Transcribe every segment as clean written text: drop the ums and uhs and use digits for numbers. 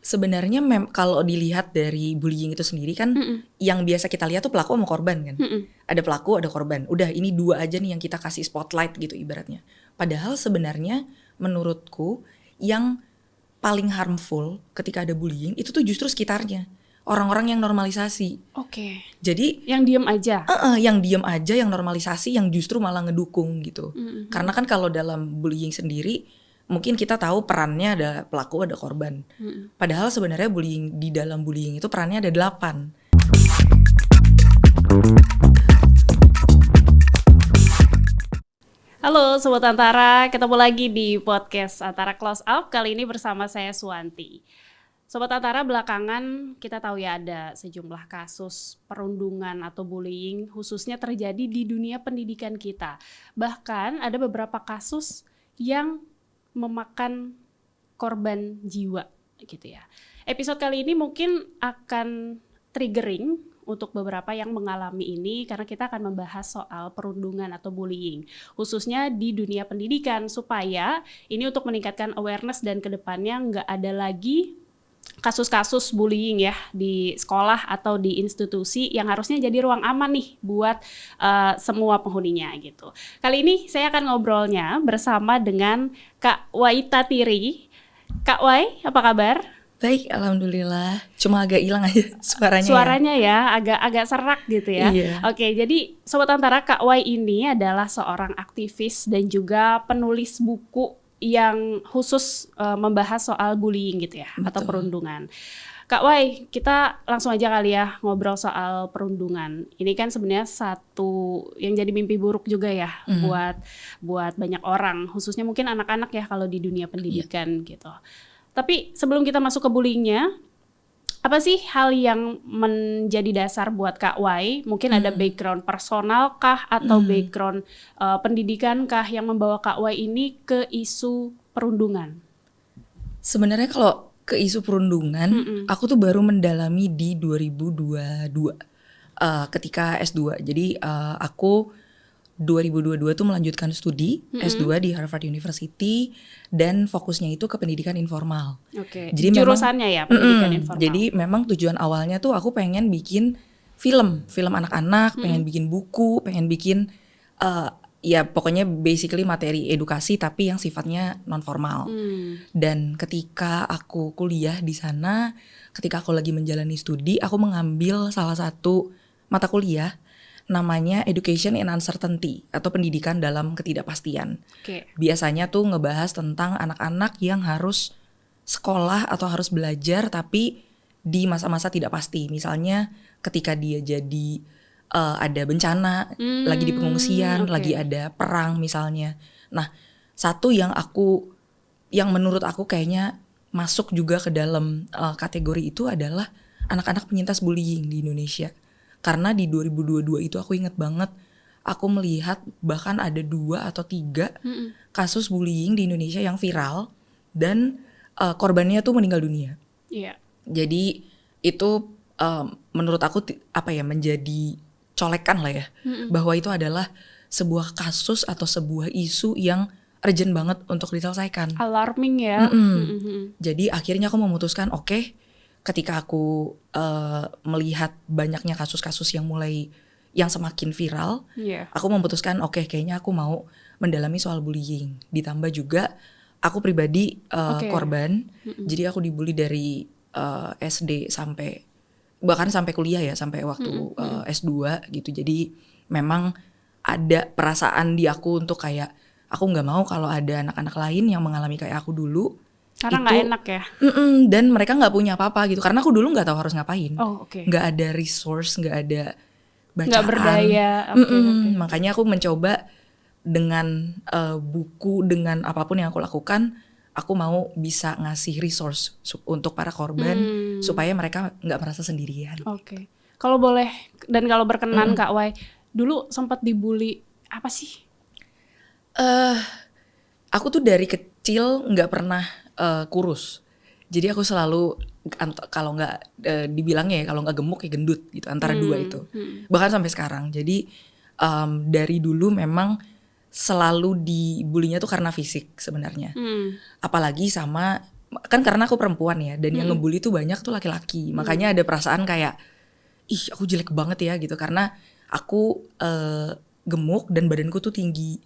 Sebenarnya kalau dilihat dari bullying itu sendiri kan, yang biasa kita lihat tuh pelaku sama korban kan. Ada pelaku, ada korban. Udah ini dua aja nih yang kita kasih spotlight gitu ibaratnya. Padahal sebenarnya menurutku yang paling harmful ketika ada bullying itu tuh justru sekitarnya. Orang-orang yang normalisasi. Oke. Jadi yang diem aja. Yang diem aja, yang normalisasi, yang justru malah ngedukung gitu. Karena kan kalau dalam bullying sendiri mungkin kita tahu perannya ada pelaku, ada korban. Padahal sebenarnya di dalam bullying itu perannya ada 8. Halo Sobat Antara, ketemu lagi di podcast Antara Close Up. Kali ini bersama saya Suwanti. Sobat Antara, belakangan kita tahu ya ada sejumlah kasus perundungan atau bullying khususnya terjadi di dunia pendidikan kita. Bahkan ada beberapa kasus yang memakan korban jiwa gitu ya. Episode kali ini mungkin akan triggering untuk beberapa yang mengalami ini karena kita akan membahas soal perundungan atau bullying khususnya di dunia pendidikan supaya ini untuk meningkatkan awareness dan kedepannya nggak ada lagi kasus-kasus bullying ya di sekolah atau di institusi yang harusnya jadi ruang aman nih buat semua penghuninya gitu. Kali ini saya akan ngobrolnya bersama dengan Kak Wai Tatiri. Kak Wai, apa kabar? Baik, alhamdulillah. Cuma agak hilang aja suaranya. Suaranya ya agak serak gitu ya. Iya. Oke, jadi Sobat Antara, Kak Wai ini adalah seorang aktivis dan juga penulis buku yang khusus membahas soal bullying gitu ya. Betul. Atau perundungan. Kak Wai, kita langsung aja kali ya ngobrol soal perundungan. Ini kan sebenarnya satu yang jadi mimpi buruk juga ya buat banyak orang, khususnya mungkin anak-anak ya kalau di dunia pendidikan gitu. Tapi sebelum kita masuk ke bullyingnya, apa sih hal yang menjadi dasar buat Kak Wai? Mungkin ada background personal kah atau background pendidikan kah yang membawa Kak Wai ini ke isu perundungan? Sebenarnya kalau ke isu perundungan, aku tuh baru mendalami di 2022 ketika S2. Jadi aku 2022 tuh melanjutkan studi S2 di Harvard University dan fokusnya itu ke pendidikan informal. Oke. Jadi jurusannya ya pendidikan informal. Jadi memang tujuan awalnya tuh aku pengen bikin film anak-anak, pengen bikin buku, pengen bikin ya pokoknya basically materi edukasi tapi yang sifatnya non formal. Dan ketika aku kuliah di sana, ketika aku lagi menjalani studi, aku mengambil salah satu mata kuliah namanya Education in Uncertainty atau pendidikan dalam ketidakpastian. Biasanya tuh ngebahas tentang anak-anak yang harus sekolah atau harus belajar tapi di masa-masa tidak pasti. Misalnya ketika dia jadi ada bencana, lagi di pengungsian, lagi ada perang misalnya. Nah, satu yang menurut aku kayaknya masuk juga ke dalam kategori itu adalah anak-anak penyintas bullying di Indonesia. Karena di 2022 itu aku inget banget, aku melihat bahkan ada 2 atau 3 kasus bullying di Indonesia yang viral dan korbannya tuh meninggal dunia. Iya. Jadi itu menurut aku menjadi colekan lah ya, bahwa itu adalah sebuah kasus atau sebuah isu yang urgent banget untuk diselesaikan. Alarming ya. Jadi akhirnya aku memutuskan ketika aku melihat banyaknya kasus-kasus yang semakin viral, aku memutuskan kayaknya aku mau mendalami soal bullying. Ditambah juga aku pribadi korban, jadi aku dibully dari SD bahkan sampai kuliah ya, sampai waktu S2 gitu. Jadi memang ada perasaan di aku untuk kayak aku nggak mau kalau ada anak-anak lain yang mengalami kayak aku dulu. Karena nggak enak ya. Dan mereka nggak punya apa-apa gitu. Karena aku dulu nggak tahu harus ngapain. Nggak ada resource, nggak ada bacaan. Nggak berdaya. Makanya aku mencoba dengan buku, dengan apapun yang aku lakukan, aku mau bisa ngasih resource untuk para korban supaya mereka nggak merasa sendirian. Kalau boleh dan kalau berkenan Kak Wai, dulu sempat dibully apa sih? Aku tuh dari kecil nggak pernah kurus. Jadi aku selalu kalau nggak dibilangnya ya, kalau nggak gemuk ya gendut gitu, antara dua itu. Bahkan sampai sekarang. Jadi dari dulu memang selalu dibulinya tuh karena fisik sebenarnya. Apalagi sama kan karena aku perempuan ya, dan yang ngebully tuh banyak tuh laki-laki. Makanya ada perasaan kayak, ih aku jelek banget ya gitu, karena aku gemuk dan badanku tuh tinggi.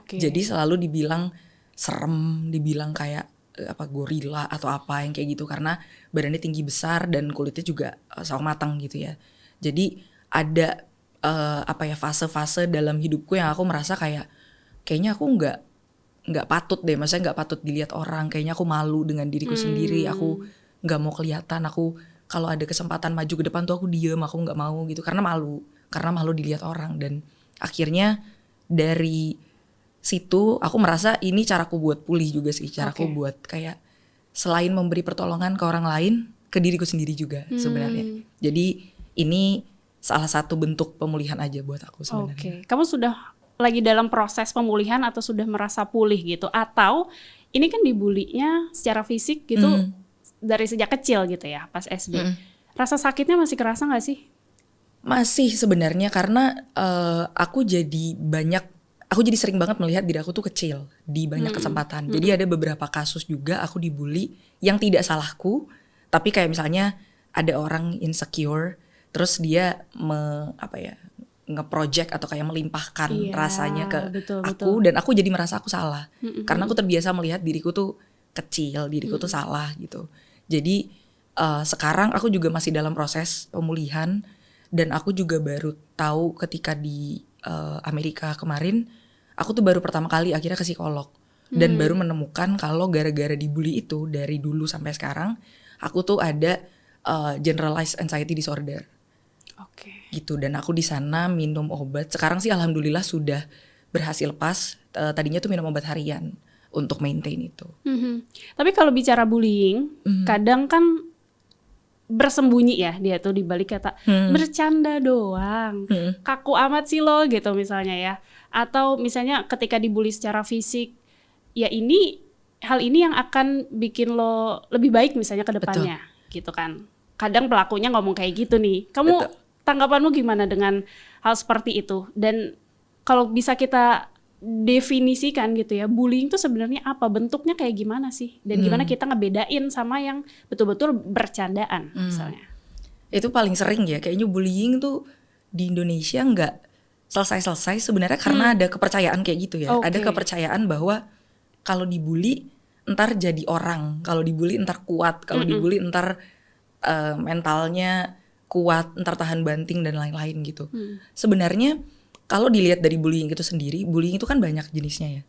Jadi selalu dibilang serem, dibilang kayak apa gorila atau apa yang kayak gitu, karena badannya tinggi besar dan kulitnya juga sawo matang gitu ya. Jadi ada fase-fase dalam hidupku yang aku merasa kayaknya aku nggak patut deh, maksudnya nggak patut dilihat orang, kayaknya aku malu dengan diriku sendiri, aku nggak mau kelihatan, aku kalau ada kesempatan maju ke depan tuh aku diem, aku nggak mau gitu karena malu dilihat orang. Dan akhirnya dari situ aku merasa ini caraku buat pulih juga sih, caraku buat kayak selain memberi pertolongan ke orang lain, ke diriku sendiri juga sebenarnya. Jadi ini salah satu bentuk pemulihan aja buat aku sebenarnya. Kamu sudah lagi dalam proses pemulihan atau sudah merasa pulih gitu? Atau ini kan dibulinya secara fisik gitu dari sejak kecil gitu ya, pas SD. Rasa sakitnya masih kerasa gak sih? Masih sebenarnya, karena aku jadi sering banget melihat diri aku tuh kecil di banyak kesempatan. Jadi ada beberapa kasus juga aku dibully yang tidak salahku, tapi kayak misalnya ada orang insecure, terus dia nge-project atau kayak melimpahkan rasanya ke aku, dan aku jadi merasa aku salah. Karena aku terbiasa melihat diriku tuh kecil, diriku tuh salah gitu. Jadi sekarang aku juga masih dalam proses pemulihan, dan aku juga baru tahu ketika di Amerika kemarin, aku tuh baru pertama kali akhirnya ke psikolog, dan baru menemukan kalau gara-gara dibully itu dari dulu sampai sekarang, aku tuh ada generalized anxiety disorder. Gitu, dan aku di sana minum obat. Sekarang sih alhamdulillah sudah berhasil lepas. Tadinya tuh minum obat harian untuk maintain itu. Tapi kalau bicara bullying, kadang kan bersembunyi ya dia tuh di balik kata bercanda doang, kaku amat sih lo gitu misalnya ya. Atau misalnya ketika dibully secara fisik, ya hal ini yang akan bikin lo lebih baik misalnya ke depannya. Gitu kan. Kadang pelakunya ngomong kayak gitu nih. Kamu tanggapanmu gimana dengan hal seperti itu? Dan kalau bisa kita definisikan gitu ya, bullying itu sebenarnya apa? Bentuknya kayak gimana sih? Dan gimana kita ngebedain sama yang betul-betul bercandaan misalnya? Itu paling sering ya, kayaknya bullying tuh di Indonesia nggak selesai-selesai sebenarnya karena ada kepercayaan kayak gitu ya. Ada kepercayaan bahwa kalau dibully ntar jadi orang, kalau dibully ntar kuat, kalau dibully ntar mentalnya kuat, ntar tahan banting dan lain-lain gitu. Sebenarnya kalau dilihat dari bullying itu sendiri, bullying itu kan banyak jenisnya ya.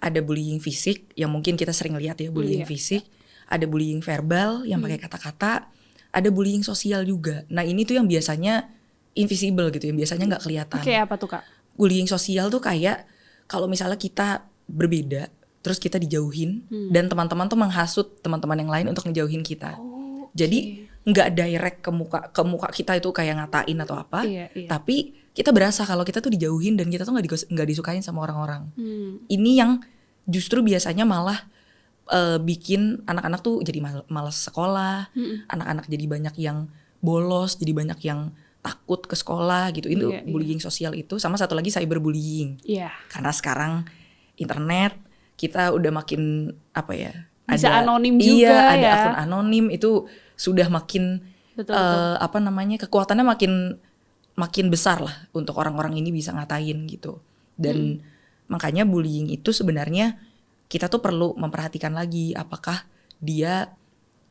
Ada bullying fisik yang mungkin kita sering lihat ya, bullying fisik. Ada bullying verbal yang pakai kata-kata. Ada bullying sosial juga. Nah ini tuh yang biasanya invisible gitu, yang biasanya nggak kelihatan. Kayak apa tuh Kak? Bullying sosial tuh kayak kalau misalnya kita berbeda, terus kita dijauhin, dan teman-teman tuh menghasut teman-teman yang lain untuk ngejauhin kita. Jadi nggak direct ke muka kita itu kayak ngatain atau apa, tapi kita berasa kalau kita tuh dijauhin dan kita tuh nggak disukain sama orang-orang. Ini yang justru biasanya malah bikin anak-anak tuh jadi malas sekolah, anak-anak jadi banyak yang bolos, jadi banyak yang takut ke sekolah gitu. Itu bullying sosial itu. Sama satu lagi cyberbullying. Karena sekarang internet kita udah makin bisa anonim juga ada akun anonim, itu sudah makin kekuatannya makin besar lah untuk orang-orang ini bisa ngatain gitu. Dan makanya bullying itu sebenarnya kita tuh perlu memperhatikan lagi, apakah dia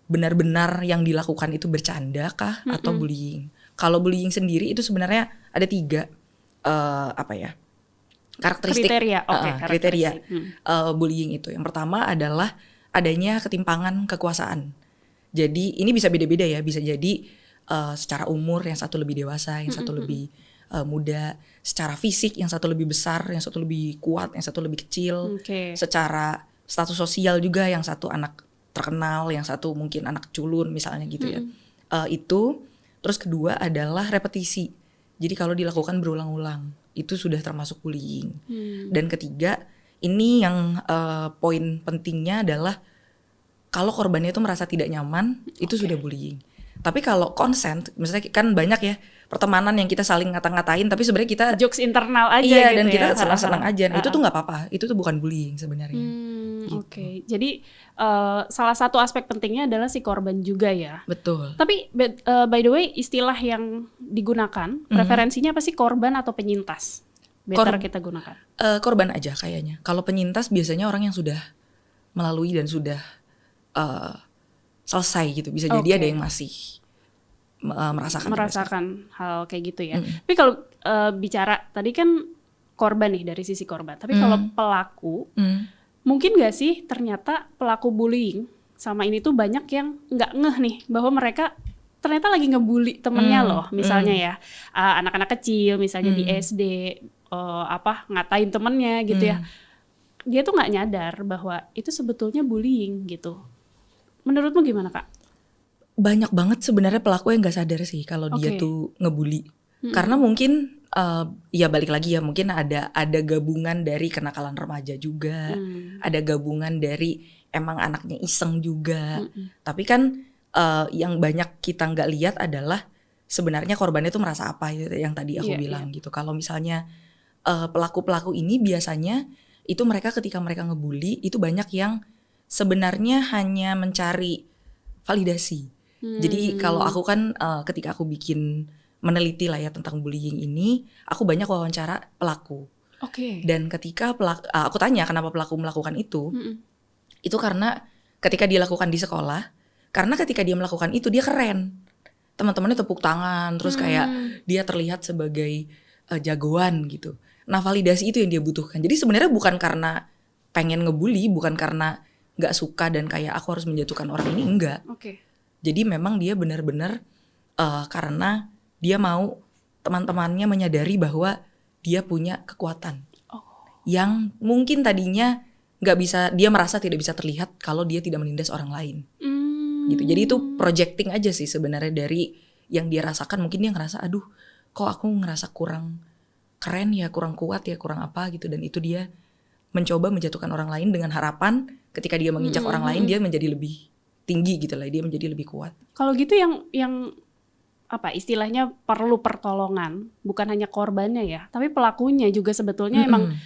benar-benar yang dilakukan itu bercanda kah atau bullying. Kalau bullying sendiri itu sebenarnya ada 3 karakteristik kriteria bullying itu. Yang pertama adalah adanya ketimpangan kekuasaan. Jadi ini bisa beda-beda ya, bisa jadi secara umur yang satu lebih dewasa, yang satu lebih muda, secara fisik yang satu lebih besar, yang satu lebih kuat, yang satu lebih kecil, secara status sosial juga yang satu anak terkenal, yang satu mungkin anak culun misalnya gitu ya. Itu. Terus kedua adalah repetisi. Jadi kalau dilakukan berulang-ulang itu sudah termasuk bullying. Dan ketiga, ini yang poin pentingnya adalah kalau korbannya itu merasa tidak nyaman, itu sudah bullying. Tapi kalau consent, misalnya kan banyak ya pertemanan yang kita saling ngata-ngatain, tapi sebenarnya kita jokes internal aja gitu dan ya. kita senang-senang aja. Nah, itu tuh nggak apa-apa, itu tuh bukan bullying sebenarnya. gitu. Oke. Jadi salah satu aspek pentingnya adalah si korban juga ya. Betul. Tapi by the way, istilah yang digunakan preferensinya apa sih, korban atau penyintas? Better kita gunakan. Korban aja kayaknya. Kalau penyintas biasanya orang yang sudah melalui dan sudah selesai gitu. Bisa jadi ada yang masih merasakan hal kayak gitu ya. Tapi kalau bicara tadi kan korban nih, dari sisi korban. Tapi kalau pelaku, mungkin gak sih ternyata pelaku bullying sama ini tuh banyak yang nggak ngeh nih bahwa mereka ternyata lagi ngebully temennya loh. Misalnya ya anak-anak kecil misalnya di SD ngatain temennya gitu ya. Dia tuh nggak nyadar bahwa itu sebetulnya bullying gitu. Menurutmu gimana, Kak? Banyak banget sebenarnya pelaku yang nggak sadar sih kalau dia tuh ngebully. Karena mungkin ya balik lagi ya, mungkin ada gabungan dari kenakalan remaja juga, ada gabungan dari emang anaknya iseng juga. Tapi kan yang banyak kita nggak lihat adalah sebenarnya korbannya tuh merasa apa gitu, yang tadi aku bilang gitu. Kalau misalnya pelaku-pelaku ini biasanya itu mereka ketika mereka ngebully itu banyak yang sebenarnya hanya mencari validasi. Jadi kalau aku kan ketika aku bikin meneliti lah ya tentang bullying ini, aku banyak wawancara pelaku. Dan ketika aku tanya kenapa pelaku melakukan itu karena ketika dia lakukan di sekolah, karena ketika dia melakukan itu dia keren. Teman-temannya tepuk tangan, terus kayak dia terlihat sebagai jagoan gitu. Nah validasi itu yang dia butuhkan. Jadi sebenarnya bukan karena pengen ngebully, bukan karena nggak suka dan kayak aku harus menjatuhkan orang ini, enggak. Jadi memang dia benar-benar karena dia mau teman-temannya menyadari bahwa dia punya kekuatan yang mungkin tadinya nggak bisa, dia merasa tidak bisa terlihat kalau dia tidak menindas orang lain. Gitu. Jadi itu projecting aja sih sebenarnya dari yang dia rasakan. Mungkin dia ngerasa, aduh kok aku ngerasa kurang keren ya, kurang kuat ya, kurang apa gitu. Dan itu dia mencoba menjatuhkan orang lain dengan harapan ketika dia menginjak orang lain dia menjadi lebih tinggi gitu lah, dia menjadi lebih kuat. Kalau gitu yang apa istilahnya perlu pertolongan, bukan hanya korbannya ya, tapi pelakunya juga sebetulnya emang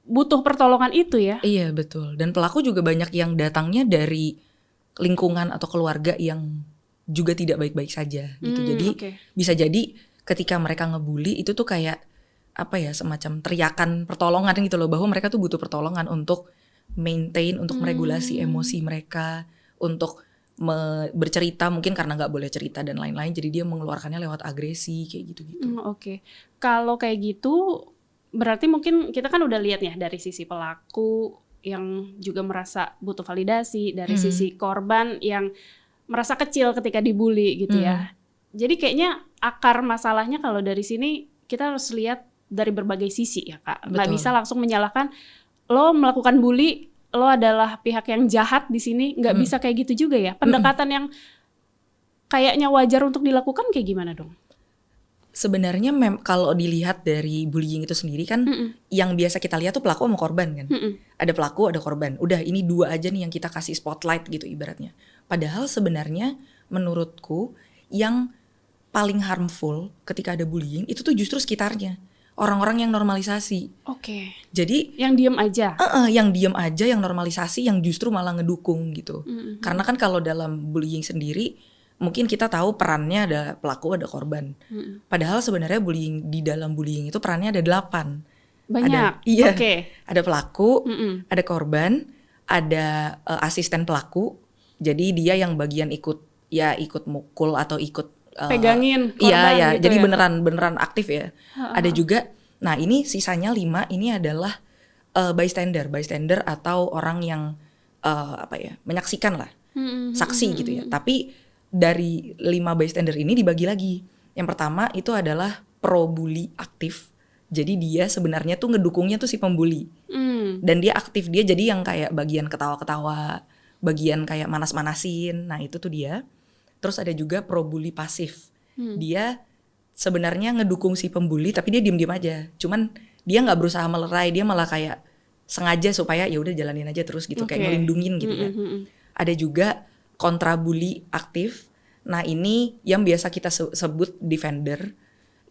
butuh pertolongan itu ya. Iya betul. Dan pelaku juga banyak yang datangnya dari lingkungan atau keluarga yang juga tidak baik-baik saja gitu. Jadi bisa jadi ketika mereka ngebully itu tuh kayak apa ya, semacam teriakan pertolongan gitu loh, bahwa mereka tuh butuh pertolongan untuk maintain, untuk meregulasi emosi mereka, untuk bercerita mungkin karena nggak boleh cerita dan lain-lain, jadi dia mengeluarkannya lewat agresi kayak gitu-gitu. Kalau kayak gitu berarti mungkin kita kan udah lihat ya dari sisi pelaku yang juga merasa butuh validasi, dari sisi korban yang merasa kecil ketika dibully gitu ya. Jadi kayaknya akar masalahnya kalau dari sini kita harus lihat dari berbagai sisi ya Kak. Nggak bisa langsung menyalahkan lo melakukan bully, lo adalah pihak yang jahat di sini, nggak bisa kayak gitu juga ya. Pendekatan yang kayaknya wajar untuk dilakukan kayak gimana dong? Sebenarnya kalau dilihat dari bullying itu sendiri kan yang biasa kita lihat tuh pelaku sama korban kan. Ada pelaku, ada korban. Udah ini dua aja nih yang kita kasih spotlight gitu ibaratnya. Padahal sebenarnya menurutku yang paling harmful ketika ada bullying itu tuh justru sekitarnya. Orang-orang yang normalisasi. Jadi yang diem aja. Yang diem aja, yang normalisasi, yang justru malah ngedukung gitu. Karena kan kalau dalam bullying sendiri mungkin kita tahu perannya ada pelaku, ada korban. Padahal sebenarnya bullying, di dalam bullying itu perannya ada 8. Banyak. Ada pelaku, ada korban, ada asisten pelaku. Jadi dia yang bagian ikut mukul atau ikut pegangin korban gitu. Jadi beneran aktif ya. Ada juga, nah ini sisanya 5 ini adalah bystander atau orang yang menyaksikan lah, saksi gitu ya. Tapi dari 5 bystander ini dibagi lagi. Yang pertama itu adalah pro bully aktif. Jadi dia sebenarnya tuh ngedukungnya tuh si pembuli. Dan dia aktif, dia jadi yang kayak bagian ketawa-ketawa, bagian kayak manas-manasin. Nah itu tuh dia. Terus ada juga pro bully pasif. Dia sebenarnya ngedukung si pembuli tapi dia diem-diem aja. Cuman dia nggak berusaha melerai, dia malah kayak sengaja supaya ya udah jalanin aja terus gitu, kayak ngelindungin gitu ya. Ada juga kontra bully aktif. Nah ini yang biasa kita sebut defender.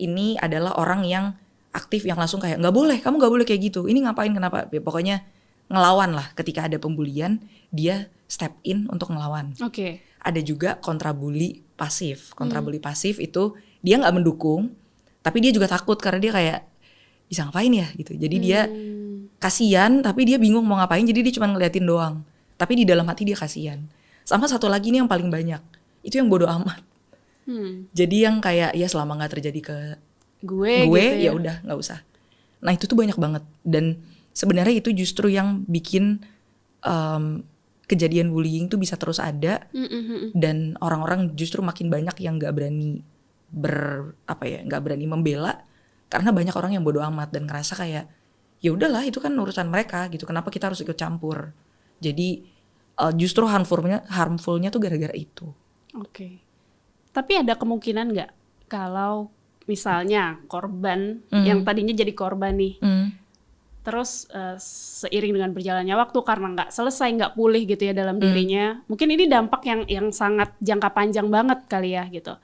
Ini adalah orang yang aktif, yang langsung kayak nggak boleh, kamu nggak boleh kayak gitu. Ini ngapain, kenapa? Ya, pokoknya ngelawan lah ketika ada pembulian, dia step in untuk ngelawan. Oke. Ada juga kontrabuli pasif. Kontrabuli pasif itu dia nggak mendukung, tapi dia juga takut karena dia kayak bisa ngapain ya gitu. Jadi dia kasihan, tapi dia bingung mau ngapain, jadi dia cuma ngeliatin doang. Tapi di dalam hati dia kasihan. Sama satu lagi nih yang paling banyak, itu yang bodo amat. Jadi yang kayak ya selama nggak terjadi ke gue gitu ya udah nggak usah. Nah itu tuh banyak banget, dan sebenarnya itu justru yang bikin kejadian bullying tuh bisa terus ada, dan orang-orang justru makin banyak yang nggak berani nggak berani membela karena banyak orang yang bodo amat dan ngerasa kayak ya udahlah itu kan urusan mereka gitu, kenapa kita harus ikut campur. Jadi justru harmfulnya tuh gara-gara itu. Oke. Tapi ada kemungkinan nggak kalau misalnya korban yang tadinya jadi korban nih, terus seiring dengan berjalannya waktu karena nggak selesai, nggak pulih gitu ya dalam dirinya, mungkin ini dampak yang sangat jangka panjang banget kali ya gitu.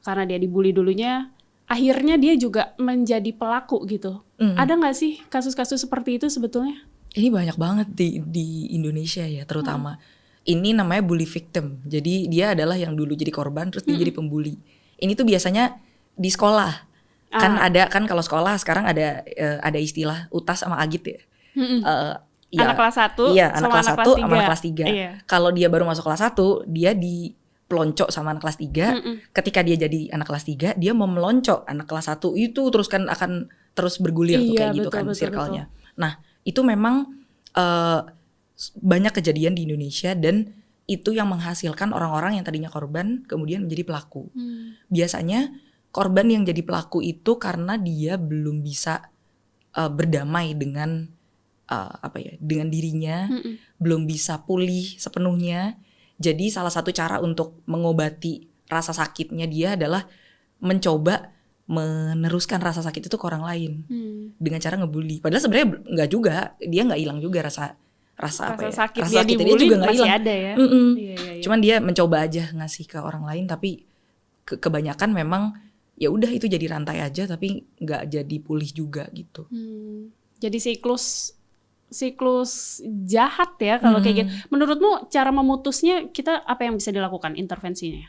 Karena dia dibully dulunya, akhirnya dia juga menjadi pelaku gitu. Ada nggak sih kasus-kasus seperti itu sebetulnya? Ini banyak banget di Indonesia ya terutama. Ini namanya bully victim. Jadi dia adalah yang dulu jadi korban terus dia jadi pembuli. Ini tuh biasanya di sekolah. Kan kalau sekolah sekarang ada istilah UTAS sama AGIT ya. Anak kelas 1 iya, anak kelas 1 sama anak kelas 3. Iya. Kalau dia baru masuk kelas 1, dia dipelonco sama anak kelas 3. Ketika dia jadi anak kelas 3, dia mau melonco anak kelas 1 itu terus kan akan terus bergulir tuh kayak gitu kan circle-nya. Nah, itu memang banyak kejadian di Indonesia, dan itu yang menghasilkan orang-orang yang tadinya korban kemudian menjadi pelaku. Biasanya korban yang jadi pelaku itu karena dia belum bisa berdamai dengan dengan dirinya, belum bisa pulih sepenuhnya. Jadi salah satu cara untuk mengobati rasa sakitnya dia adalah mencoba meneruskan rasa sakit itu ke orang lain dengan cara ngebully. Padahal sebenarnya nggak juga, dia nggak hilang juga rasa sakit rasa dia sakit dibully dia juga nggak masih hilang. ada ya. Iya. Cuman dia mencoba aja ngasih ke orang lain, tapi kebanyakan memang ya udah itu jadi rantai aja, tapi nggak jadi pulih juga gitu. Jadi siklus jahat ya kalau kayak gitu. Menurutmu cara memutusnya kita apa yang bisa dilakukan intervensinya?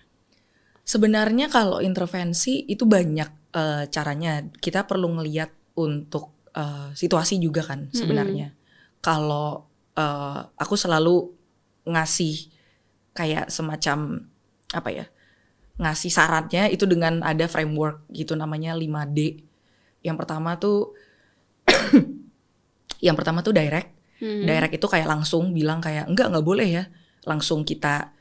Sebenarnya kalau intervensi itu banyak caranya. Kita perlu ngelihat untuk situasi juga kan sebenarnya. Kalau aku selalu ngasih kayak semacam ngasih sarannya itu dengan ada framework gitu namanya 5D. Yang pertama tuh direct. Direct itu kayak langsung bilang kayak enggak boleh ya. Langsung kita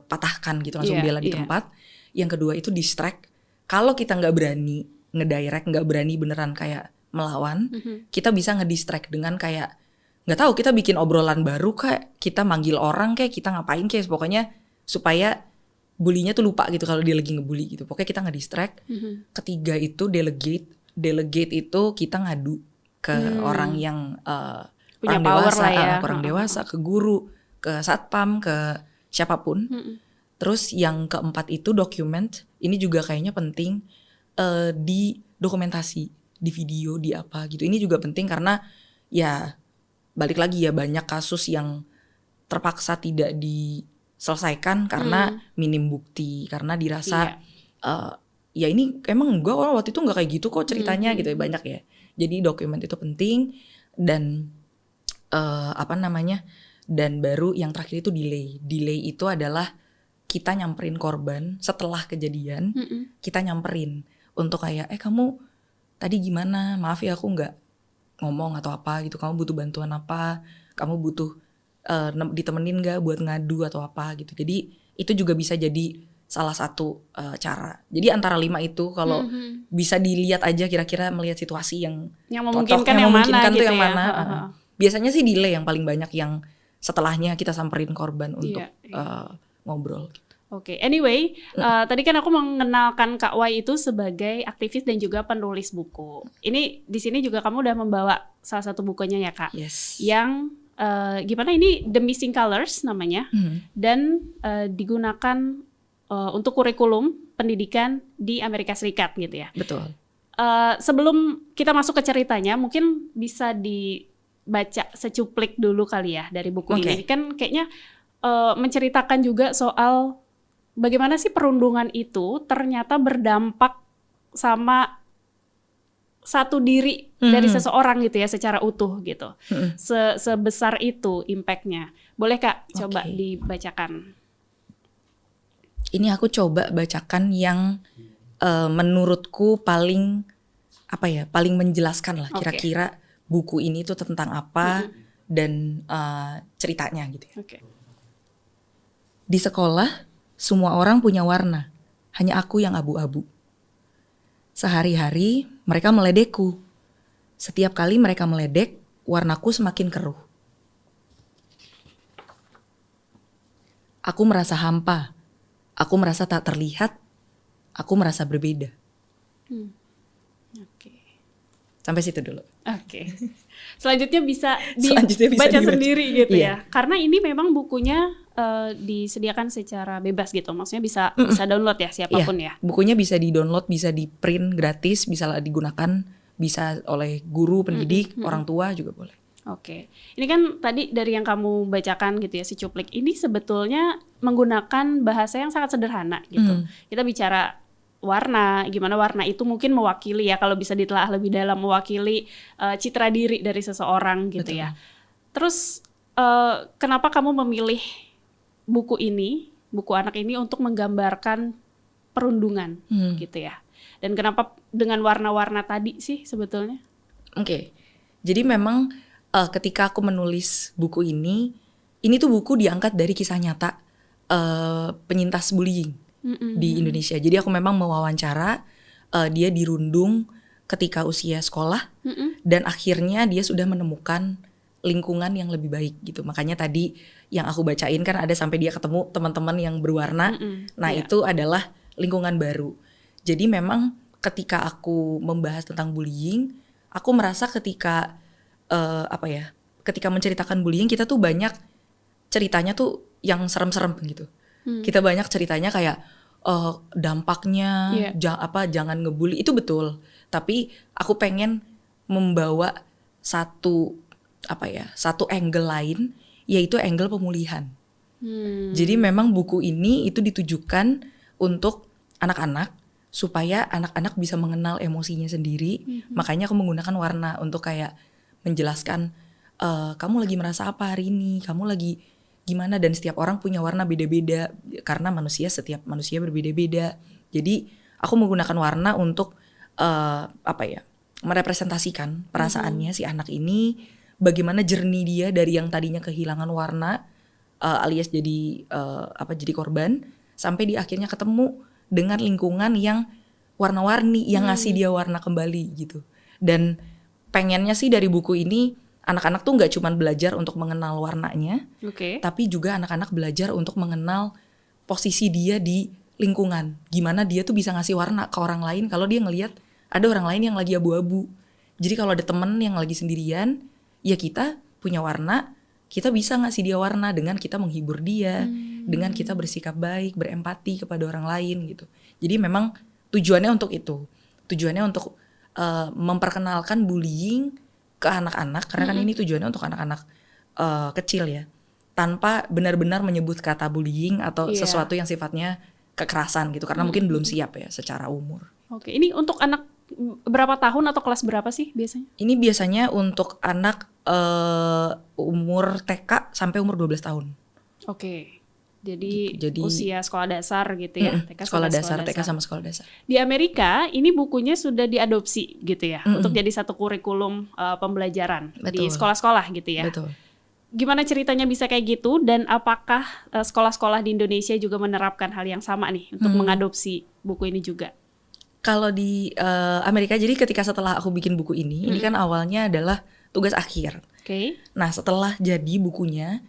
patahkan gitu, langsung bela di tempat. Yang kedua itu distract. Kalau kita nggak berani ngedirect, nggak berani beneran kayak melawan, kita bisa ngedistract dengan kayak nggak tahu, kita bikin obrolan baru kayak kita manggil orang kayak kita ngapain kayak pokoknya supaya bulinya tuh lupa gitu kalau dia lagi ngebully gitu. Pokoknya kita ngedistract. Ketiga itu delegate. Delegate itu kita ngadu ke orang yang punya orang power dewasa, lah ya. orang dewasa, ke guru, ke satpam, ke siapapun. Terus yang keempat itu document. Ini juga kayaknya penting di dokumentasi, di video, di apa gitu. Ini juga penting karena ya balik lagi ya banyak kasus yang terpaksa tidak diselesaikan karena minim bukti, karena dirasa ya ini emang enggak, orang waktu itu enggak kayak gitu kok ceritanya gitu ya, banyak ya. Jadi dokumen itu penting, dan dan baru yang terakhir itu delay. Delay itu adalah kita nyamperin korban setelah kejadian, kita nyamperin untuk kayak kamu tadi gimana, maaf ya aku nggak ngomong atau apa gitu, kamu butuh bantuan apa, kamu butuh ditemenin nggak buat ngadu atau apa gitu. Jadi itu juga bisa jadi salah satu cara. Jadi antara 5 itu kalau bisa dilihat aja kira-kira melihat situasi yang memungkinkan, yang memungkinkan tuh gitu yang ya. mana. Biasanya sih delay yang paling banyak, yang setelahnya kita samperin korban untuk ngobrol gitu. Oke, anyway, tadi kan aku mengenalkan Kak Wai itu sebagai aktivis dan juga penulis buku. Ini di sini juga kamu udah membawa salah satu bukunya ya Kak, yang gimana ini The Missing Colors namanya, dan digunakan untuk kurikulum pendidikan di Amerika Serikat gitu ya. Betul. Sebelum kita masuk ke ceritanya, mungkin bisa baca secuplik dulu kali ya dari buku Oke. ini. Kan kayaknya menceritakan juga soal bagaimana sih perundungan itu ternyata berdampak sama satu diri dari seseorang gitu ya secara utuh gitu. Sebesar itu impact-nya. Boleh Kak coba Oke. dibacakan? Ini aku coba bacakan yang menurutku paling paling menjelaskan lah Oke. kira-kira buku ini tuh tentang apa dan ceritanya gitu ya. Oke. Di sekolah semua orang punya warna, hanya aku yang abu-abu. Sehari-hari mereka meledekku. Setiap kali mereka meledek, warnaku semakin keruh. Aku merasa hampa, aku merasa tak terlihat, aku merasa berbeda. Oke. Sampai situ dulu. Oke. Selanjutnya bisa Selanjutnya bisa dibaca dibaca. sendiri gitu Iya. ya. Karena ini memang bukunya disediakan secara bebas gitu. Maksudnya bisa download ya siapapun ya. Bukunya bisa di-download, bisa di-print gratis, bisa digunakan, bisa oleh guru, pendidik, orang tua juga boleh. Oke. Ini kan tadi dari yang kamu bacakan gitu ya si cuplik ini sebetulnya menggunakan bahasa yang sangat sederhana gitu. Kita bicara warna, gimana warna itu mungkin mewakili ya kalau bisa ditelaah lebih dalam mewakili citra diri dari seseorang gitu. Betul. Ya. Terus kenapa kamu memilih buku ini, buku anak ini untuk menggambarkan perundungan gitu ya? Dan kenapa dengan warna-warna tadi sih sebetulnya? Oke. Jadi memang ketika aku menulis buku ini tuh buku diangkat dari kisah nyata penyintas bullying di Indonesia. Jadi aku memang mewawancara dia dirundung ketika usia sekolah dan akhirnya dia sudah menemukan lingkungan yang lebih baik gitu. Makanya tadi yang aku bacain kan ada sampai dia ketemu teman-teman yang berwarna. Nah, itu adalah lingkungan baru. Jadi memang ketika aku membahas tentang bullying, aku merasa ketika ketika menceritakan bullying kita tuh banyak ceritanya tuh yang serem-serem gitu. Kita banyak ceritanya kayak dampaknya jangan ngebully, itu betul. Tapi aku pengen membawa satu angle lain, yaitu angle pemulihan. Jadi memang buku ini itu ditujukan untuk anak-anak supaya anak-anak bisa mengenal emosinya sendiri. Makanya aku menggunakan warna untuk kayak menjelaskan kamu lagi merasa apa hari ini, kamu lagi gimana, dan setiap orang punya warna beda-beda karena setiap manusia berbeda-beda. Jadi aku menggunakan warna untuk merepresentasikan perasaannya si anak ini, bagaimana jernih dia dari yang tadinya kehilangan warna alias jadi korban sampai di akhirnya ketemu dengan lingkungan yang warna-warni yang ngasih dia warna kembali gitu. Dan pengennya sih dari buku ini anak-anak tuh nggak cuma belajar untuk mengenal warnanya, tapi juga anak-anak belajar untuk mengenal posisi dia di lingkungan. Gimana dia tuh bisa ngasih warna ke orang lain kalau dia ngelihat ada orang lain yang lagi abu-abu. Jadi kalau ada temen yang lagi sendirian, ya kita punya warna, kita bisa ngasih dia warna dengan kita menghibur dia, dengan kita bersikap baik, berempati kepada orang lain gitu. Jadi memang tujuannya untuk itu. Tujuannya untuk memperkenalkan bullying ke anak-anak, karena kan ini tujuannya untuk anak-anak kecil ya, tanpa benar-benar menyebut kata bullying atau sesuatu yang sifatnya kekerasan gitu, karena mungkin belum siap ya secara umur. Oke, ini untuk anak berapa tahun atau kelas berapa sih biasanya? Ini biasanya untuk anak umur TK sampai umur 12 tahun. Oke. Jadi usia sekolah dasar gitu ya, TK sekolah dasar, TK sama sekolah dasar. Di Amerika ini bukunya sudah diadopsi gitu ya, untuk jadi satu kurikulum pembelajaran di sekolah-sekolah gitu ya. Betul. Gimana ceritanya bisa kayak gitu, dan apakah sekolah-sekolah di Indonesia juga menerapkan hal yang sama nih untuk mengadopsi buku ini juga? Kalau di Amerika, jadi ketika setelah aku bikin buku ini kan awalnya adalah tugas akhir. Nah setelah jadi bukunya,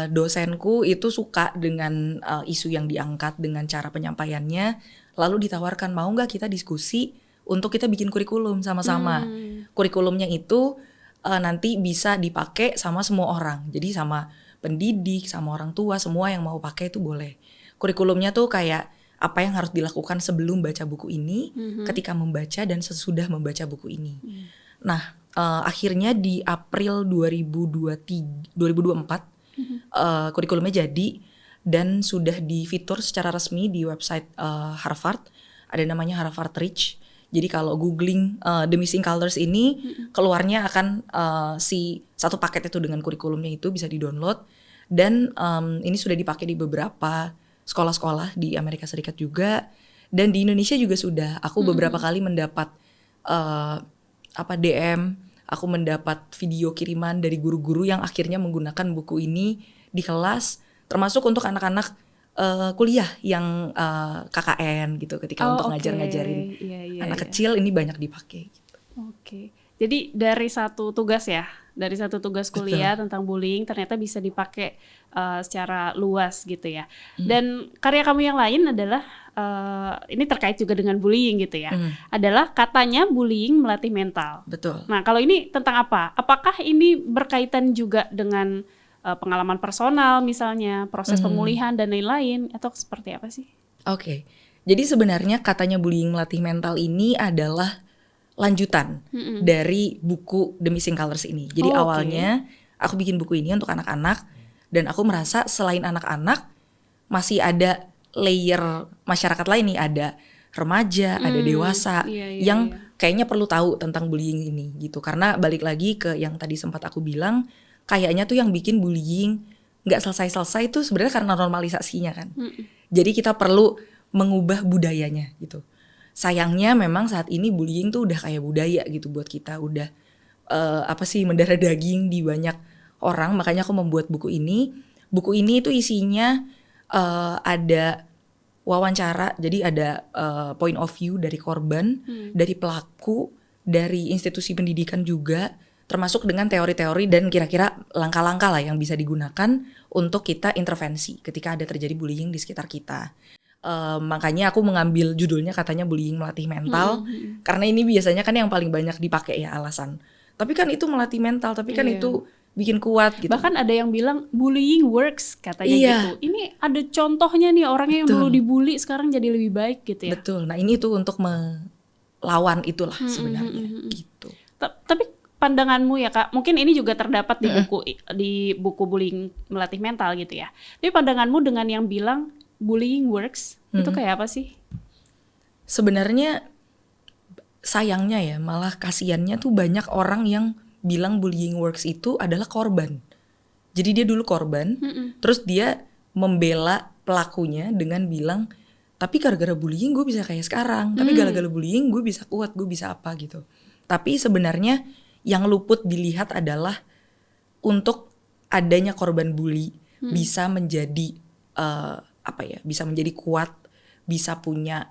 dosenku itu suka dengan isu yang diangkat, dengan cara penyampaiannya, lalu ditawarkan mau nggak kita diskusi untuk kita bikin kurikulum sama-sama. Kurikulumnya itu nanti bisa dipakai sama semua orang, jadi sama pendidik, sama orang tua, semua yang mau pakai itu boleh. Kurikulumnya tuh kayak apa yang harus dilakukan sebelum baca buku ini, ketika membaca dan sesudah membaca buku ini. Nah akhirnya di April 2024 kurikulumnya jadi dan sudah difitur secara resmi di website Harvard. Ada namanya Harvard Reach. Jadi kalau googling The Missing Colors ini keluarnya akan si satu paket itu dengan kurikulumnya itu bisa di-download. Dan ini sudah dipakai di beberapa sekolah-sekolah di Amerika Serikat juga. Dan di Indonesia juga sudah. Aku beberapa kali mendapat DM, aku mendapat video kiriman dari guru-guru yang akhirnya menggunakan buku ini di kelas. Termasuk untuk anak-anak kuliah yang KKN gitu ketika untuk ngajar-ngajarin anak kecil ini banyak dipakai gitu. Oke. Jadi dari satu tugas kuliah tentang bullying ternyata bisa dipakai secara luas gitu ya. Dan karya kamu yang lain adalah ini terkait juga dengan bullying gitu ya. Adalah katanya bullying melatih mental. Betul. Nah, kalau ini tentang apa? Apakah ini berkaitan juga dengan pengalaman personal misalnya, proses pemulihan dan lain-lain atau seperti apa sih? Oke. Jadi sebenarnya katanya bullying melatih mental ini adalah lanjutan dari buku The Missing Colors ini. Jadi awalnya aku bikin buku ini untuk anak-anak dan aku merasa selain anak-anak masih ada layer masyarakat lain nih, ada remaja, ada dewasa yang kayaknya perlu tahu tentang bullying ini gitu. Karena balik lagi ke yang tadi sempat aku bilang, kayaknya tuh yang bikin bullying nggak selesai-selesai itu sebenarnya karena normalisasinya kan. Jadi kita perlu mengubah budayanya gitu. Sayangnya memang saat ini bullying tuh udah kayak budaya gitu buat kita, udah mendarah daging di banyak orang. Makanya aku membuat buku ini. Buku ini tuh isinya ada wawancara, jadi ada point of view dari korban, dari pelaku, dari institusi pendidikan juga, termasuk dengan teori-teori dan kira-kira langkah-langkah lah yang bisa digunakan untuk kita intervensi ketika ada terjadi bullying di sekitar kita. Makanya aku mengambil judulnya katanya bullying melatih mental, karena ini biasanya kan yang paling banyak dipakai ya alasan. Tapi kan itu melatih mental, tapi kan itu bikin kuat gitu. Bahkan ada yang bilang bullying works katanya gitu. Ini ada contohnya nih orangnya yang dulu dibully sekarang jadi lebih baik gitu ya. Betul. Nah ini tuh untuk melawan itulah sebenarnya gitu. Tapi pandanganmu ya Kak, mungkin ini juga terdapat di buku bullying melatih mental gitu ya. Tapi pandanganmu dengan yang bilang bullying works itu kayak apa sih? Sebenarnya sayangnya ya, malah kasiannya tuh banyak orang yang bilang bullying works itu adalah korban. Jadi dia dulu korban, terus dia membela pelakunya dengan bilang, tapi gara-gara bullying gue bisa kayak sekarang, tapi gara-gara bullying gue bisa kuat, gue bisa apa gitu. Tapi sebenarnya yang luput dilihat adalah untuk adanya korban bully bisa menjadi bisa menjadi kuat, bisa punya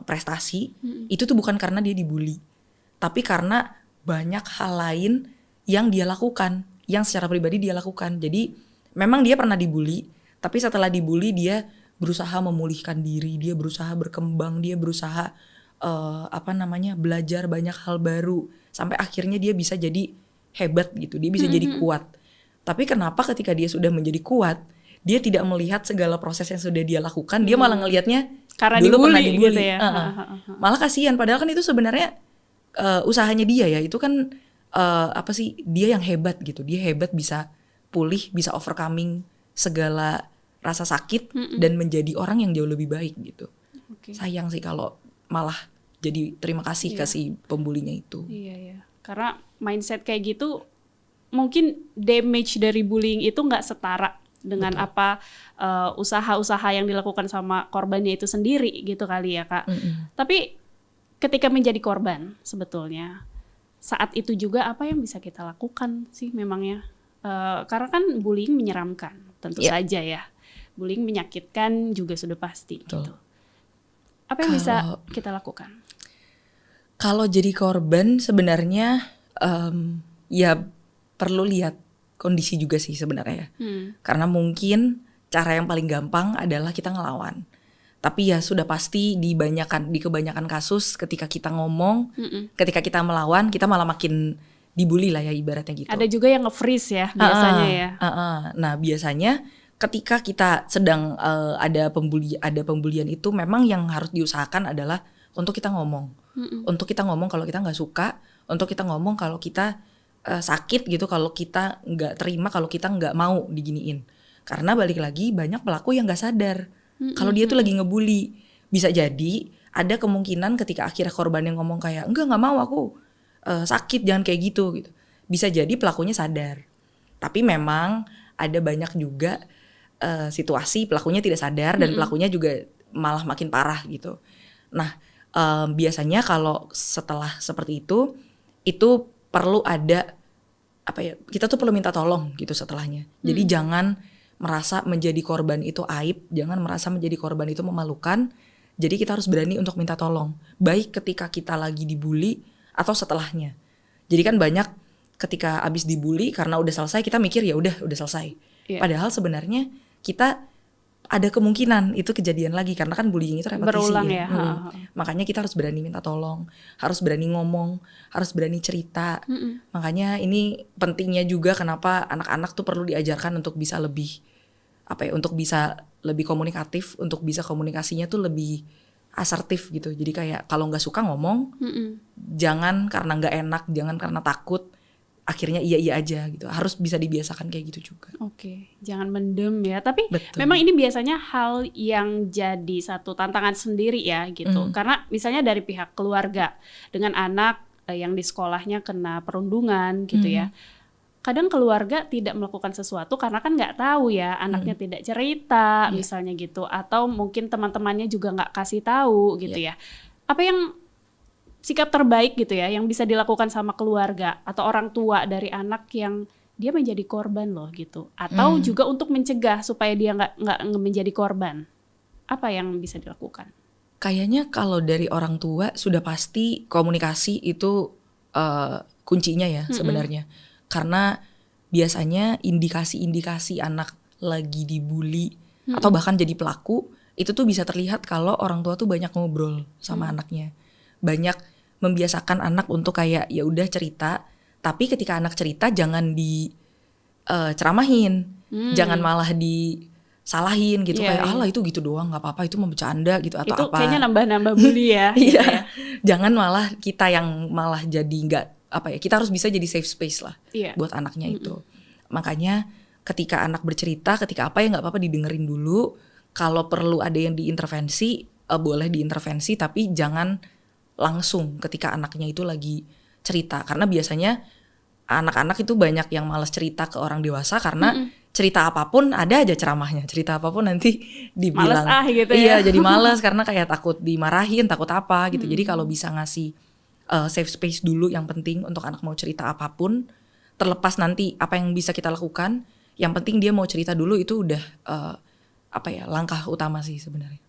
prestasi, itu tuh bukan karena dia dibully, tapi karena banyak hal lain yang dia lakukan, yang secara pribadi dia lakukan. Jadi memang dia pernah dibully, tapi setelah dibully dia berusaha memulihkan diri, dia berusaha berkembang, dia berusaha belajar banyak hal baru, sampai akhirnya dia bisa jadi hebat gitu, dia bisa jadi kuat. Tapi kenapa ketika dia sudah menjadi kuat, dia tidak melihat segala proses yang sudah dia lakukan, dia malah ngelihatnya karena dulu dibully, pernah dibully gitu ya. Malah kasihan, padahal kan itu sebenarnya usahanya dia ya, itu kan dia yang hebat gitu, dia hebat bisa pulih, bisa overcoming segala rasa sakit dan menjadi orang yang jauh lebih baik gitu. Sayang sih kalau malah jadi terima kasih ke si pembulinya itu. Iya. Karena mindset kayak gitu mungkin damage dari bullying itu nggak setara dengan usaha-usaha yang dilakukan sama korbannya itu sendiri gitu kali ya Kak. Tapi ketika menjadi korban sebetulnya saat itu juga apa yang bisa kita lakukan sih memangnya? Karena kan bullying menyeramkan tentu saja ya. Bullying menyakitkan juga sudah pasti gitu. Apa yang bisa kita lakukan? Kalau jadi korban sebenarnya ya perlu lihat kondisi juga sih sebenarnya. Karena mungkin cara yang paling gampang adalah kita ngelawan. Tapi ya sudah pasti di kebanyakan kasus ketika kita ngomong, ketika kita melawan, kita malah makin dibully lah ya ibaratnya gitu. Ada juga yang nge-freeze ya biasanya ya. Nah biasanya ketika kita sedang ada pembulian itu, memang yang harus diusahakan adalah untuk kita ngomong. Untuk kita ngomong kalau kita nggak suka, untuk kita ngomong kalau kita sakit gitu, kalau kita nggak terima, kalau kita nggak mau diginiin. Karena balik lagi banyak pelaku yang nggak sadar kalau dia tuh lagi ngebully. Bisa jadi ada kemungkinan ketika akhirnya korban yang ngomong kayak nggak mau aku sakit, jangan kayak gitu. Bisa jadi pelakunya sadar. Tapi memang ada banyak juga situasi pelakunya tidak sadar dan pelakunya juga malah makin parah gitu. Nah biasanya kalau setelah seperti itu perlu ada apa ya, kita tuh perlu minta tolong gitu setelahnya. Jadi jangan merasa menjadi korban itu aib, jangan merasa menjadi korban itu memalukan. Jadi kita harus berani untuk minta tolong, baik ketika kita lagi dibully atau setelahnya. Jadi kan banyak ketika abis dibully karena udah selesai kita mikir ya udah selesai. Yeah. Padahal sebenarnya kita ada kemungkinan itu kejadian lagi karena kan bullying itu repetisi. Berulang ya. Makanya kita harus berani minta tolong, harus berani ngomong, harus berani cerita. Makanya ini pentingnya juga kenapa anak-anak tuh perlu diajarkan untuk bisa lebih untuk bisa lebih komunikatif, untuk bisa komunikasinya tuh lebih asertif gitu. Jadi kayak kalau nggak suka ngomong, jangan karena nggak enak, jangan karena takut, akhirnya iya aja gitu. Harus bisa dibiasakan kayak gitu juga. Oke, jangan mendem ya. Tapi memang ini biasanya hal yang jadi satu tantangan sendiri ya gitu. Karena misalnya dari pihak keluarga dengan anak yang di sekolahnya kena perundungan gitu ya. Kadang keluarga tidak melakukan sesuatu karena kan nggak tahu ya, anaknya tidak cerita misalnya gitu, atau mungkin teman-temannya juga nggak kasih tahu gitu ya. Apa yang sikap terbaik gitu ya yang bisa dilakukan sama keluarga atau orang tua dari anak yang dia menjadi korban loh gitu, atau juga untuk mencegah supaya dia nggak menjadi korban, apa yang bisa dilakukan? Kayaknya kalau dari orang tua sudah pasti komunikasi itu kuncinya ya sebenarnya. Karena biasanya indikasi-indikasi anak lagi dibully atau bahkan jadi pelaku itu tuh bisa terlihat kalau orang tua tuh banyak ngobrol sama anaknya, banyak membiasakan anak untuk kayak ya udah cerita, tapi ketika anak cerita jangan diceramahin, jangan malah disalahin gitu kayak Allah itu gitu doang nggak apa-apa, itu mau bercanda gitu atau itu apa. Kayaknya nambah-nambah bully ya. Gitu ya. Jangan malah kita yang malah jadi nggak kita harus bisa jadi safe space lah buat anaknya itu. Makanya ketika anak bercerita, ketika apa ya nggak apa-apa didengerin dulu. Kalau perlu ada yang diintervensi, boleh diintervensi, tapi jangan langsung ketika anaknya itu lagi cerita. Karena biasanya anak-anak itu banyak yang malas cerita ke orang dewasa karena cerita apapun ada aja ceramahnya. Cerita apapun nanti dibilang males gitu ya. Iya, jadi malas karena kayak takut dimarahin, takut apa gitu. Jadi kalau bisa ngasih safe space dulu yang penting untuk anak mau cerita apapun, terlepas nanti apa yang bisa kita lakukan, yang penting dia mau cerita dulu itu udah langkah utama sih sebenarnya.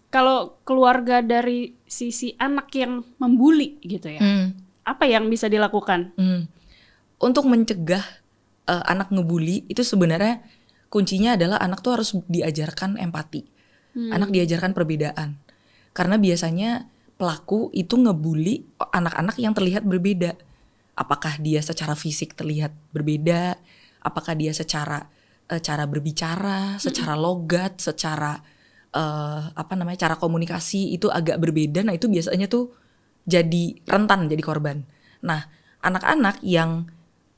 Kalau keluarga dari sisi anak yang membuli gitu ya, apa yang bisa dilakukan? Untuk mencegah anak ngebully itu sebenarnya kuncinya adalah anak tuh harus diajarkan empati, anak diajarkan perbedaan, karena biasanya pelaku itu ngebully anak-anak yang terlihat berbeda. Apakah dia secara fisik terlihat berbeda? Apakah dia secara cara berbicara, secara logat, secara cara komunikasi itu agak berbeda. Nah itu biasanya tuh jadi rentan jadi korban. Nah anak-anak yang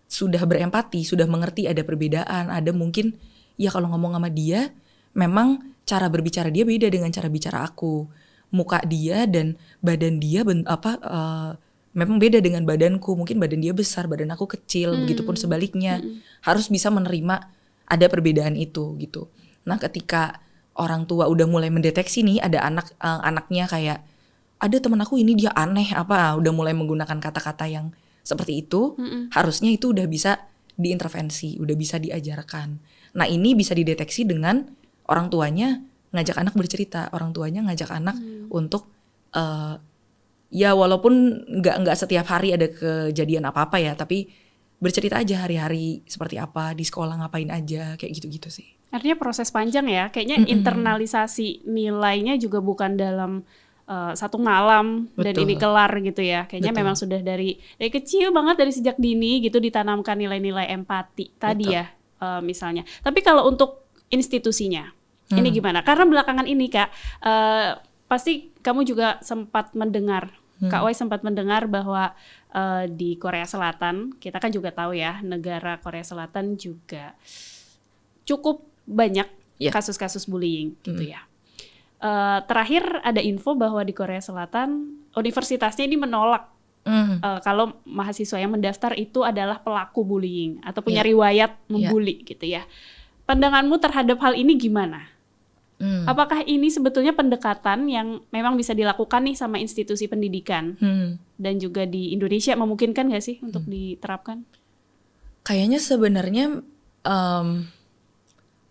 sudah berempati, sudah mengerti ada perbedaan, ada mungkin ya kalau ngomong sama dia, memang cara berbicara dia beda dengan cara bicara aku. Muka dia dan badan dia memang beda dengan badanku. Mungkin badan dia besar, badan aku kecil, begitupun sebaliknya. Harus bisa menerima ada perbedaan itu gitu. Nah ketika orang tua udah mulai mendeteksi nih ada anaknya kayak ada teman aku ini dia aneh udah mulai menggunakan kata-kata yang seperti itu, harusnya itu udah bisa diintervensi, udah bisa diajarkan. Nah ini bisa dideteksi dengan orang tuanya ngajak anak bercerita, orang tuanya ngajak anak untuk ya walaupun nggak setiap hari ada kejadian apa-apa ya, tapi bercerita aja hari-hari seperti apa, di sekolah ngapain aja, kayak gitu-gitu sih. Artinya proses panjang ya, kayaknya internalisasi nilainya juga bukan dalam satu malam. Betul. Dan ini kelar gitu ya. Kayaknya betul. Memang sudah dari kecil banget, dari sejak dini gitu ditanamkan nilai-nilai empati tadi ya misalnya. Tapi kalau untuk institusinya, ini gimana? Karena belakangan ini Kak, pasti kamu juga sempat mendengar Kak Wai sempat mendengar bahwa di Korea Selatan, kita kan juga tahu ya, negara Korea Selatan juga cukup banyak kasus-kasus bullying gitu ya. Terakhir ada info bahwa di Korea Selatan universitasnya ini menolak kalau mahasiswa yang mendaftar itu adalah pelaku bullying atau punya riwayat membuli gitu ya. Pandanganmu terhadap hal ini gimana? Apakah ini sebetulnya pendekatan yang memang bisa dilakukan nih sama institusi pendidikan dan juga di Indonesia memungkinkan nggak sih untuk diterapkan? Kayaknya sebenarnya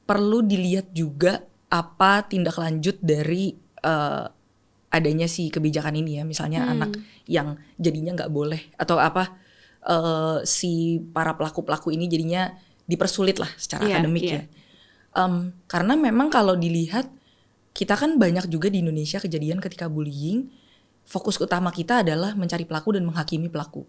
perlu dilihat juga apa tindak lanjut dari adanya si kebijakan ini ya. Misalnya anak yang jadinya nggak boleh atau apa si para pelaku-pelaku ini jadinya dipersulit lah secara akademik ya. Karena memang kalau dilihat kita kan banyak juga di Indonesia kejadian ketika bullying, fokus utama kita adalah mencari pelaku dan menghakimi pelaku.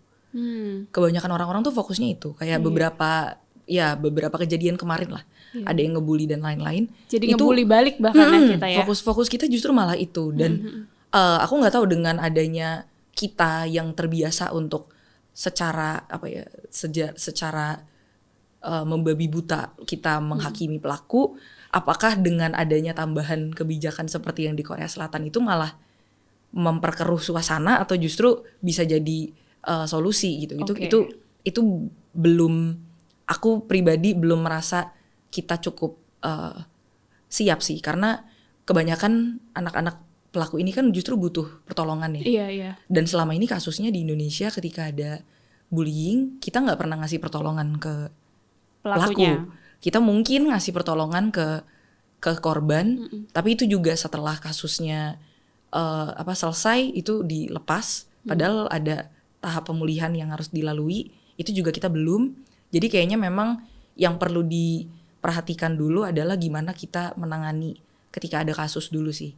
Kebanyakan orang-orang tuh fokusnya itu kayak beberapa kejadian kemarin lah, ada yang ngebully dan lain-lain. Jadi ngebully balik bahkan kita ya. Fokus kita justru malah itu dan aku nggak tahu dengan adanya kita yang terbiasa untuk secara membabi buta kita menghakimi pelaku, apakah dengan adanya tambahan kebijakan seperti yang di Korea Selatan itu malah memperkeruh suasana atau justru bisa jadi solusi gitu. Itu belum, aku pribadi belum merasa kita cukup siap sih, karena kebanyakan anak-anak pelaku ini kan justru butuh pertolongan ya. Iya. Dan selama ini kasusnya di Indonesia ketika ada bullying kita nggak pernah ngasih pertolongan ke pelaku. Kita mungkin ngasih pertolongan ke korban, tapi itu juga setelah kasusnya selesai itu dilepas. Padahal ada tahap pemulihan yang harus dilalui, itu juga kita belum. Jadi kayaknya memang yang perlu diperhatikan dulu adalah gimana kita menangani ketika ada kasus dulu sih.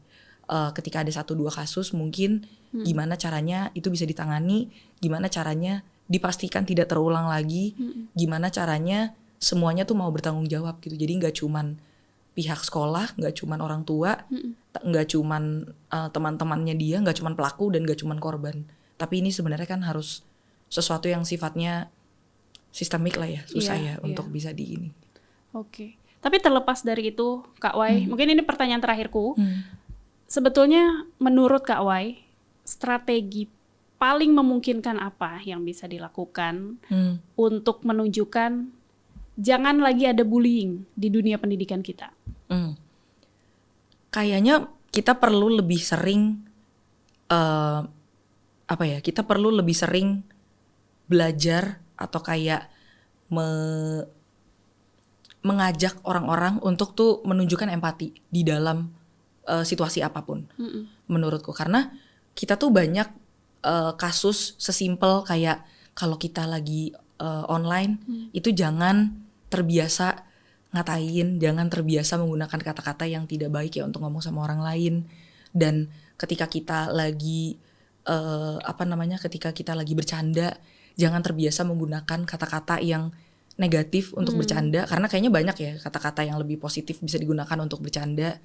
Ketika ada 1-2 kasus mungkin gimana caranya itu bisa ditangani, gimana caranya dipastikan tidak terulang lagi, gimana caranya semuanya tuh mau bertanggung jawab gitu. Jadi nggak cuman pihak sekolah, nggak cuman orang tua, nggak cuman teman-temannya dia, nggak cuman pelaku dan nggak cuman korban. Tapi ini sebenarnya kan harus sesuatu yang sifatnya sistemik lah ya, susah untuk bisa di ini. Oke. Tapi terlepas dari itu, Kak Wai, mungkin ini pertanyaan terakhirku. Sebetulnya menurut Kak Wai, strategi paling memungkinkan apa yang bisa dilakukan untuk menunjukkan jangan lagi ada bullying di dunia pendidikan kita? Kayaknya kita perlu lebih sering kita perlu lebih sering belajar atau kayak mengajak orang-orang untuk tuh menunjukkan empati di dalam situasi apapun. Menurutku, karena kita tuh banyak kasus sesimpel kayak kalau kita lagi online itu jangan terbiasa ngatain, jangan terbiasa menggunakan kata-kata yang tidak baik ya untuk ngomong sama orang lain. Dan ketika kita lagi ketika kita lagi bercanda, jangan terbiasa menggunakan kata-kata yang negatif untuk bercanda, karena kayaknya banyak ya kata-kata yang lebih positif bisa digunakan untuk bercanda,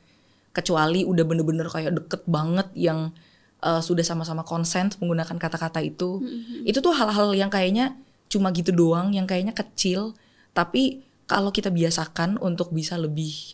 kecuali udah bener-bener kayak deket banget yang sudah sama-sama konsen menggunakan kata-kata itu. Itu tuh hal-hal yang kayaknya cuma gitu doang, yang kayaknya kecil, tapi kalau kita biasakan untuk bisa lebih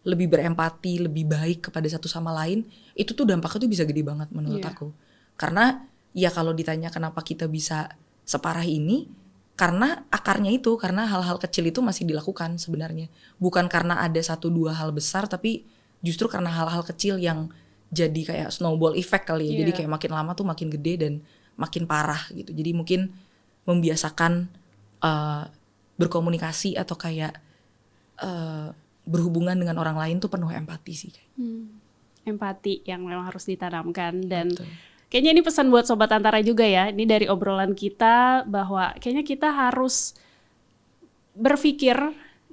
lebih berempati, lebih baik kepada satu sama lain, itu tuh dampaknya tuh bisa gede banget menurut aku. Karena ya kalau ditanya kenapa kita bisa separah ini, karena akarnya itu, karena hal-hal kecil itu masih dilakukan sebenarnya. Bukan karena ada 1-2 hal besar, tapi justru karena hal-hal kecil yang jadi kayak snowball effect kali ya. Jadi kayak makin lama tuh makin gede dan makin parah gitu. Jadi mungkin membiasakan berkomunikasi atau kayak berhubungan dengan orang lain tuh penuh empati sih. Empati yang memang harus ditanamkan. Dan kayaknya ini pesan buat Sobat Antara juga ya. Ini dari obrolan kita bahwa kayaknya kita harus berpikir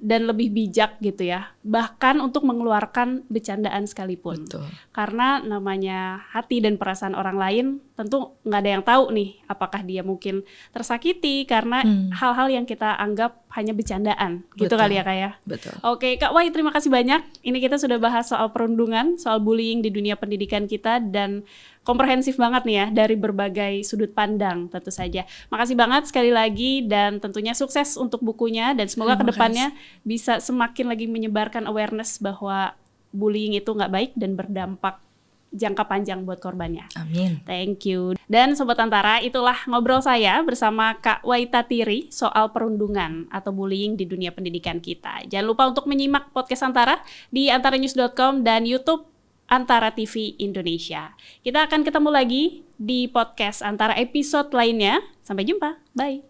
dan lebih bijak gitu ya bahkan untuk mengeluarkan bercandaan sekalipun. Betul. Karena namanya hati dan perasaan orang lain tentu nggak ada yang tahu nih apakah dia mungkin tersakiti karena hal-hal yang kita anggap hanya bercandaan. Gitu Betul. kali ya Kak ya. Betul. Oke Kak Wai, terima kasih banyak. Ini kita sudah bahas soal perundungan, soal bullying di dunia pendidikan kita, dan komprehensif banget nih ya dari berbagai sudut pandang tentu saja. Makasih banget sekali lagi, dan tentunya sukses untuk bukunya, dan semoga kedepannya bisa semakin lagi menyebarkan awareness bahwa bullying itu nggak baik dan berdampak jangka panjang buat korbannya. Amin. Thank you. Dan Sobat Antara, itulah ngobrol saya bersama Kak Wai Tatiri soal perundungan atau bullying di dunia pendidikan kita. Jangan lupa untuk menyimak podcast Antara di antaranews.com dan YouTube Antara TV Indonesia. Kita akan ketemu lagi di podcast Antara episode lainnya. Sampai jumpa. Bye.